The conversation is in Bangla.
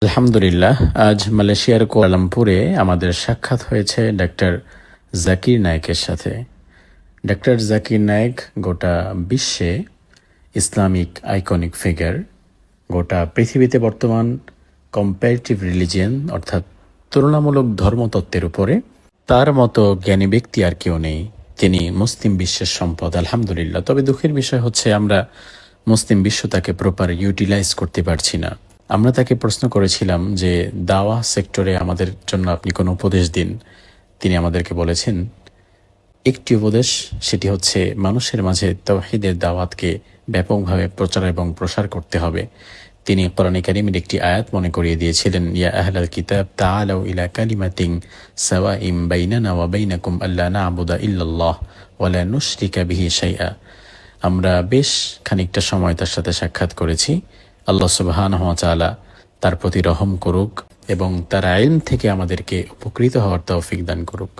আলহামদুলিল্লাহ, আজ মালয়েশিয়ার কুয়ালালামপুরে আমাদের সাক্ষাৎ হয়েছে ডাক্তার জাকির নায়েকের সাথে। ডাক্তার জাকির নায়েক গোটা বিশ্বে ইসলামিক আইকনিক ফিগার। গোটা পৃথিবীতে বর্তমান কম্প্যারেটিভ রিলিজিয়ন অর্থাৎ তুলনামূলক ধর্মতত্ত্বের উপরে তার মতো জ্ঞানী ব্যক্তি আর কেউ নেই। তিনি মুসলিম বিশ্বের সম্পদ, আলহামদুলিল্লাহ। তবে দুঃখের বিষয় হচ্ছে আমরা মুসলিম বিশ্ব তাকে প্রপার ইউটিলাইজ করতে পারছি না। আমরা তাকে প্রশ্ন করেছিলাম যে দাওয়া সেক্টরে আমাদের জন্য আপনি কোনো উপদেশ দিন। তিনি আমাদেরকে বলেছেন একটি উপদেশ, সেটি হচ্ছে মানুষের মাঝে তাওহীদের দাওয়াতকে ব্যাপকভাবে প্রচার এবং প্রসার করতে হবে। তিনি কোরআনে কারীমের একটি আয়াত মনে করিয়ে দিয়েছিলেন, ইয়া আহলাল কিতাব তাআলাউ ইলা কালিমাতিন সাওয়াইম বাইনানা ওয়া বাইনাকুম আল্লা না'বুদা ইল্লাল্লাহ ওয়া লা নুশরিকা বিহি শাইআ। আমরা বেশ খানিকটা সময় তার সাথে সাক্ষাৎ করেছি। আল্লাহ সুবহানাহু ওয়া তাআলা তার প্রতি রহম করুক এবং তার ইলম থেকে আমাদেরকে উপকৃত হওয়ার তৌফিক দান করুক।